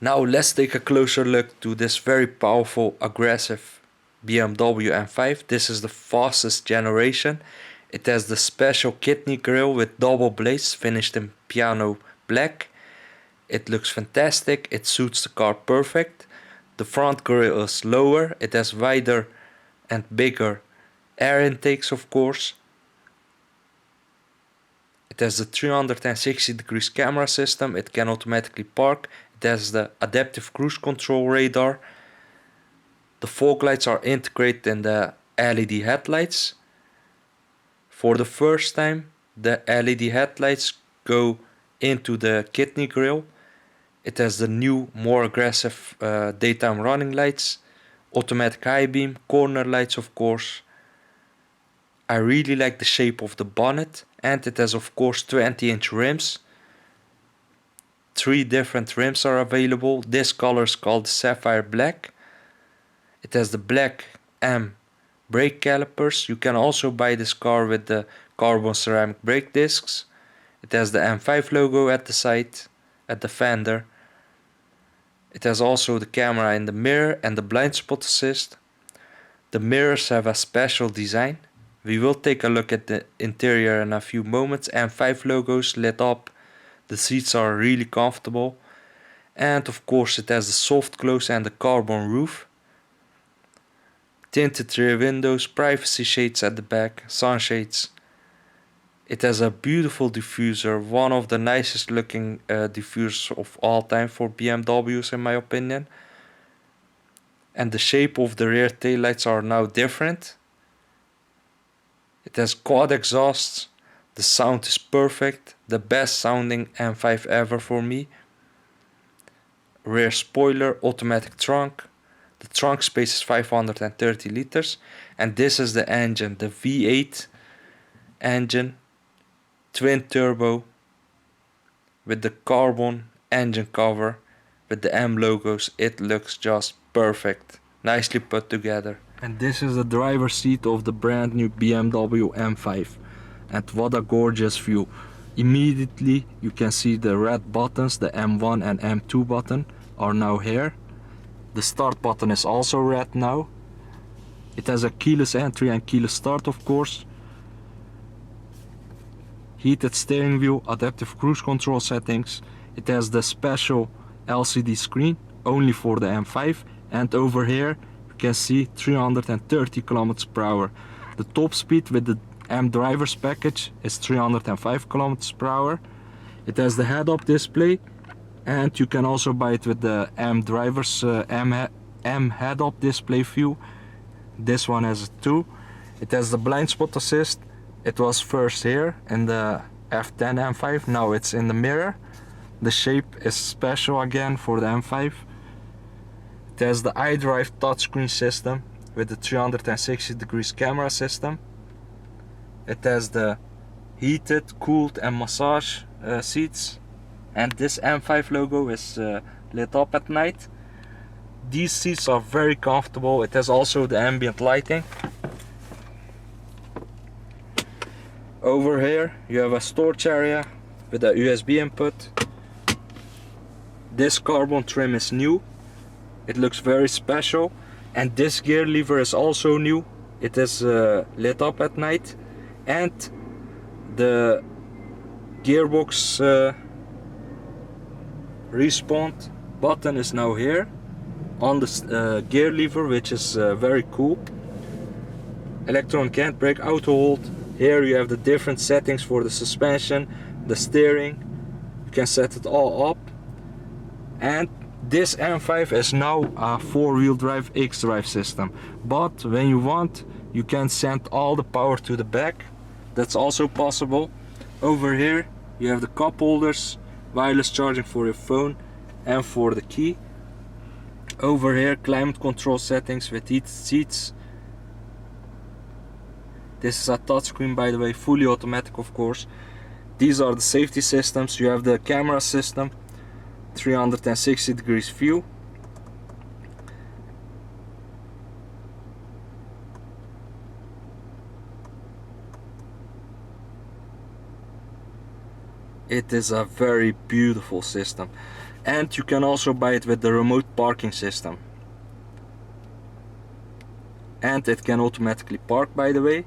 Now let's take a closer look to this very powerful, aggressive BMW M5. This is the fastest generation. It has the special kidney grille with double blades finished in piano black. It looks fantastic, it suits the car perfect. The front grille is lower, it has wider and bigger air intakes of course. It has the 360 degrees camera system, it can automatically park. It has the adaptive cruise control radar. The fog lights are integrated in the LED headlights. For the first time, the LED headlights go into the kidney grille. It has the new, more aggressive daytime running lights, automatic high beam, corner lights of course. I really like the shape of the bonnet, and it has of course 20-inch rims. 3 different rims are available. This color is called Sapphire Black. It has the black M brake calipers. You can also buy this car with the carbon ceramic brake discs. It has the M5 logo at the side, at the fender. It has also the camera in the mirror and the blind spot assist. The mirrors have a special design. We will take a look at the interior in a few moments. M5 logos lit up. The seats are really comfortable. And of course it has the soft close and the carbon roof. Tinted rear windows, privacy shades at the back, sunshades. It has a beautiful diffuser, one of the nicest looking diffusers of all time for BMWs in my opinion. And the shape of the rear taillights are now different. It has quad exhausts, the sound is perfect, the best sounding M5 ever for me. Rear spoiler, automatic trunk. The trunk space is 530 liters, and this is the engine, the V8 engine, twin turbo, with the carbon engine cover, with the M logos. It looks just perfect, nicely put together. And this is the driver's seat of the brand new BMW M5, and what a gorgeous view. Immediately you can see the red buttons, the M1 and M2 button are now here. The start button is also red now. It has a keyless entry and keyless start of course. Heated steering wheel, adaptive cruise control settings. It has the special LCD screen only for the M5, and over here you can see 330 km per hour. The top speed with the M drivers package is 305 km per hour. It has the head-up display, and you can also buy it with the M drivers M head-up display view. This one has it too. It has the blind spot assist. It was first here in the F10 M5, now it's in the mirror. The shape is special again for the M5. It has the iDrive touchscreen system with the 360 degrees camera system. It has the heated, cooled and massage seats. And this M5 logo is lit up at night. These seats are very comfortable. It has also the ambient lighting. Over here you have a storage area with a USB input. This carbon trim is new. It looks very special. And this gear lever is also new. It is lit up at night. And the gearbox respawn button is now here on the gear lever, which is very cool. Electronic handbrake, auto hold. Here you have the different settings for the suspension, the steering. You can set it all up. And this M5 is now a 4-wheel drive XDrive system, but when you want you can send all the power to the back. That's also possible. Over here you have the cup holders, wireless charging for your phone and for the key. Over here climate control settings with heated seats. This is a touchscreen, by the way, fully automatic of course. These are the safety systems. You have the camera system, 360 degrees view. It is a very beautiful system. And you can also buy it with the remote parking system. And it can automatically park, by the way.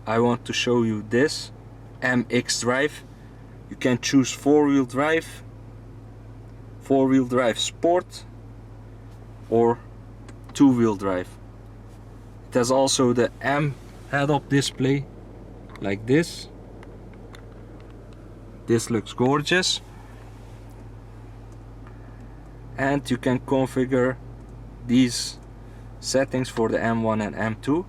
I want to show you this XDrive. You can choose four-wheel drive sport, or two-wheel drive. It has also the M head-up display like this. This looks gorgeous. And you can configure these settings for the M1 and M2.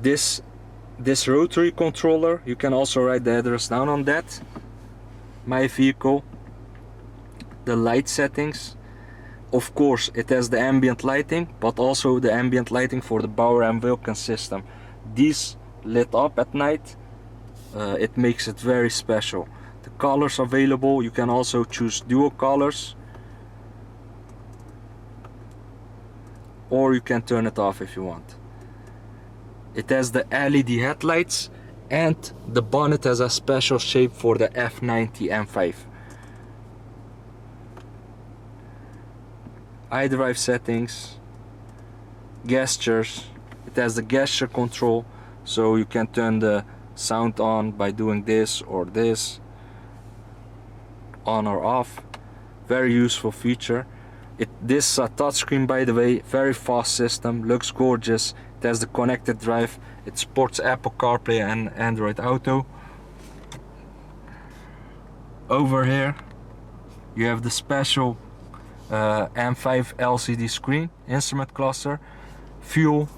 This rotary controller, you can also write the address down on that. My vehicle. The light settings. Of course, it has the ambient lighting, but also the ambient lighting for the Bauer and Wilkins system. These lit up at night. It makes it very special. The colors available, you can also choose dual colors, or you can turn it off if you want. It has the LED headlights, and the bonnet has a special shape for the F90 M5. iDrive settings, gestures. It has the gesture control, so you can turn the sound on by doing this or this, on or off. Very useful feature. This touchscreen, by the way, very fast system, looks gorgeous. It has the connected drive. It supports Apple CarPlay and Android Auto. Over here you have the special M5 LCD screen, instrument cluster, fuel,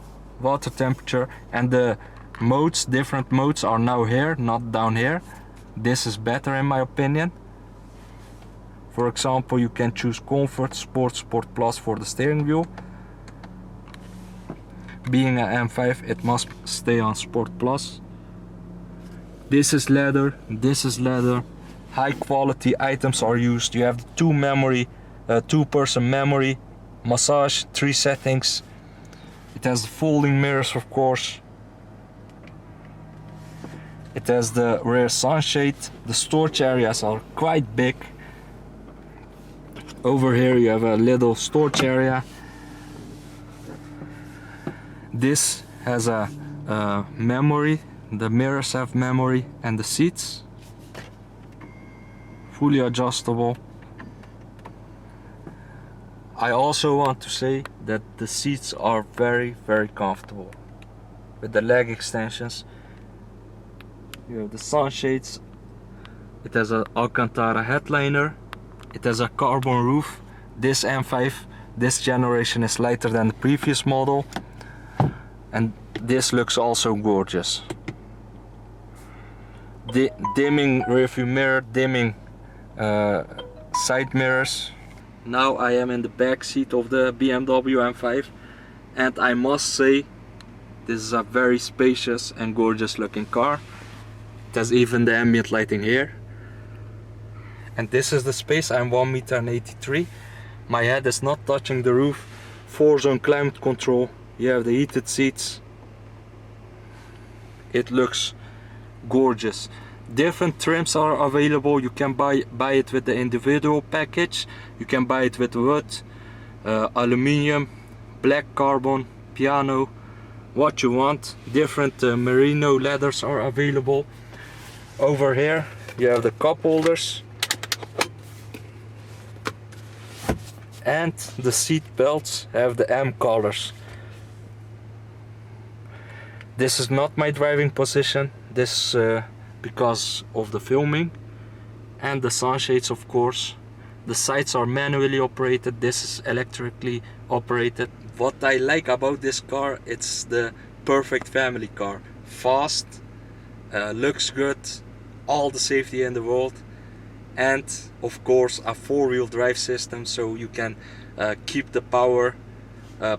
water temperature, and the modes, different modes are now here, not down here. This is better in my opinion. For example, you can choose Comfort, Sport, Sport Plus for the steering wheel. Being an M5, it must stay on Sport Plus. This is leather, this is leather. High quality items are used. You have two-person memory, massage, 3 settings. It has the folding mirrors, of course. It has the rear sunshade. The storage areas are quite big. Over here you have a little storage area. This has a memory. The mirrors have memory, and the seats fully adjustable. I also want to say that the seats are very, very comfortable with the leg extensions. You have the sunshades. It has an Alcantara headliner. It has a carbon roof. This M5, this generation, is lighter than the previous model, and this looks also gorgeous. Dimming rearview mirror, dimming side mirrors. Now I am in the back seat of the BMW M5, and I must say this is a very spacious and gorgeous looking car. It has even the ambient lighting here. And this is the space. I'm 1.83 m. My head is not touching the roof. 4-zone climate control. You have the heated seats. It looks gorgeous. Different trims are available. You can buy it with the individual package. You can buy it with wood, aluminium, black carbon, piano, what you want. Different merino leathers are available. Over here you have the cup holders, and the seat belts have the M colors. This is not my driving position. This because of the filming. And the sunshades, of course. The sights are manually operated. This is electrically operated. What I like about this car, it's the perfect family car. Fast, looks good, all the safety in the world, and of course a 4-wheel drive system, so you can keep the power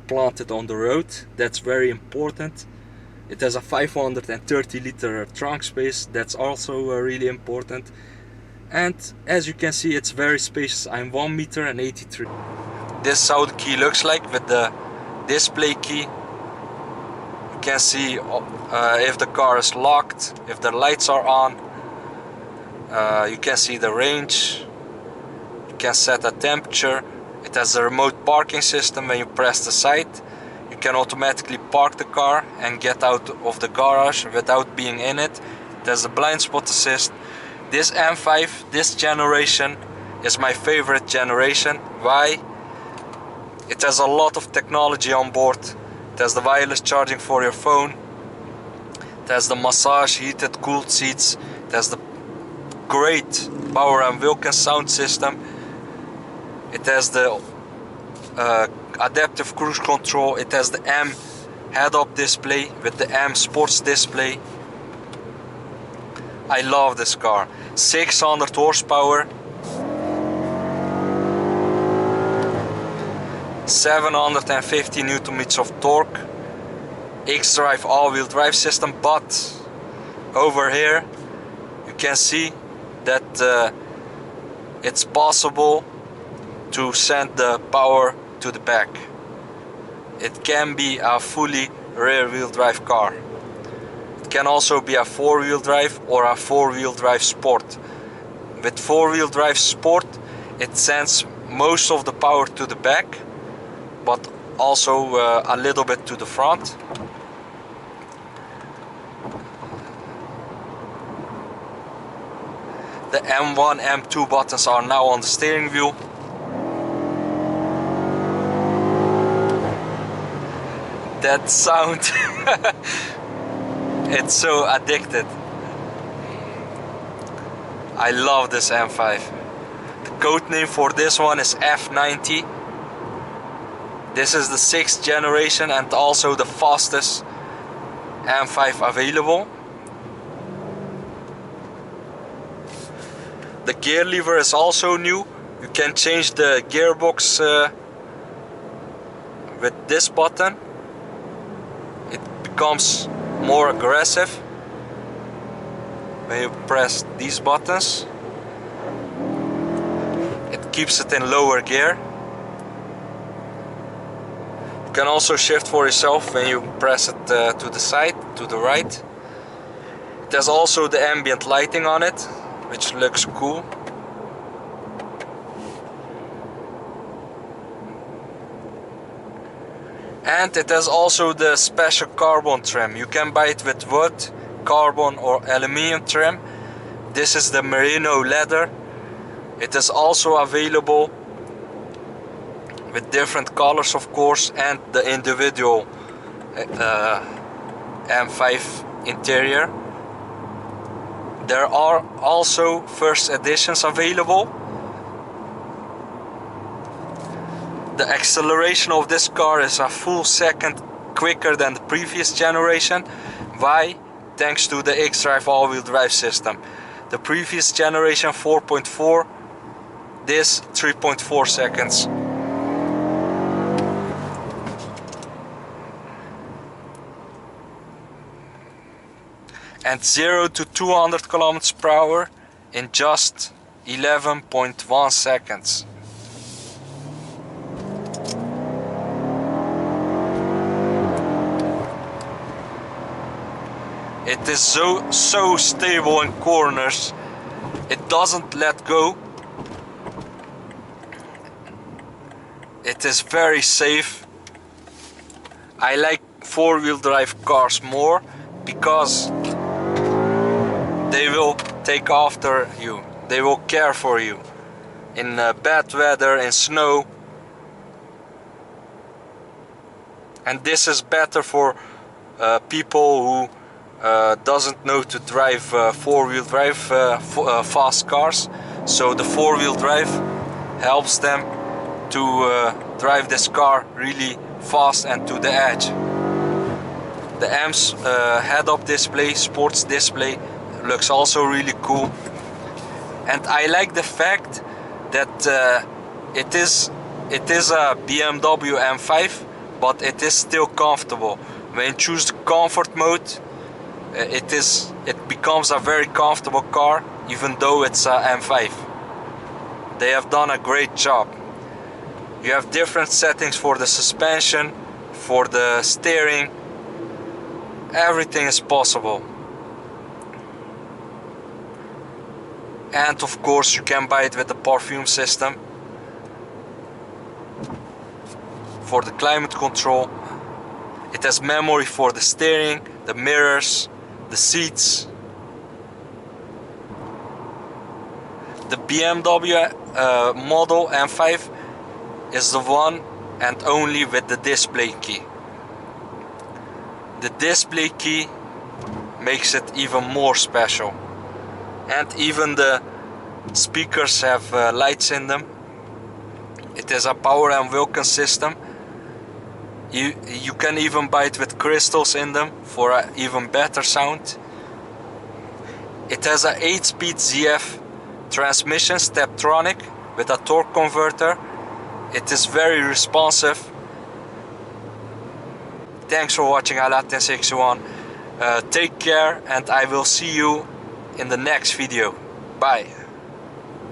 planted on the road. That's very important. It has a 530 liter trunk space. That's also really important. And as you can see, it's very spacious. I'm 1.83 m. This is how the key looks like with the display key. You can see if the car is locked, if the lights are on. You can see the range, you can set a temperature. It has a remote parking system. When you press the side, you can automatically park the car and get out of the garage without being in it. It has a blind spot assist. This M5, this generation, is my favorite generation. Why? It has a lot of technology on board. It has the wireless charging for your phone. It has the massage, heated, cooled seats. It has the great Power and Wilkins sound system. It has the adaptive cruise control. It has the M head-up display with the M sports display. I love this car. 600 horsepower, 750 Newton meters of torque, XDrive all-wheel drive system. But over here you can see that it's possible to send the power to the back. It can be a fully rear-wheel drive car. It can also be a four-wheel drive or a four-wheel drive sport. With four-wheel drive sport, it sends most of the power to the back, but also a little bit to the front. The M1, M2 buttons are now on the steering wheel. That sound, it's so addicted. I love this M5. The code name for this one is F90. This is the 6th generation and also the fastest M5 available. The gear lever is also new. You can change the gearbox with this button. It becomes more aggressive when you press these buttons. It keeps it in lower gear. You can also shift for yourself when you press it to the side, to the right. It has also the ambient lighting on it, which looks cool. And it has also the special carbon trim. You can buy it with wood, carbon or aluminium trim. This is the merino leather. It is also available with different colors, of course, and the individual M5 interior. There are also first editions available. The acceleration of this car is a full second quicker than the previous generation. Why? Thanks to the XDrive all-wheel drive system. The previous generation 4.4, this 3.4 seconds. And 0 to 200 kilometers per hour in just 11.1 seconds. It is so stable in corners. It doesn't let go. It is very safe. I like four-wheel drive cars more because they will take after you. They will care for you in bad weather, in snow. And this is better for people who doesn't know to drive four-wheel drive fast cars. So the four-wheel drive helps them to drive this car really fast and to the edge. The M's head-up display, sports display, looks also really cool. And I like the fact that it is a BMW M5, but it is still comfortable. When you choose the comfort mode, it becomes a very comfortable car, even though it's a M5. They have done a great job. You have different settings for the suspension, for the steering. Everything is possible. And of course you can buy it with the perfume system for the climate control. It has memory for the steering, the mirrors, the seats. The BMW model M5 is the one and only with the display key. The display key makes it even more special. And even the speakers have lights in them. It is a power and Vulcan system. You can even buy it with crystals in them for an even better sound. It has a 8-speed ZF transmission, Steptronic, with a torque converter. It is very responsive. Thanks for watching iLatin61. Take care, and I will see you in the next video. Bye.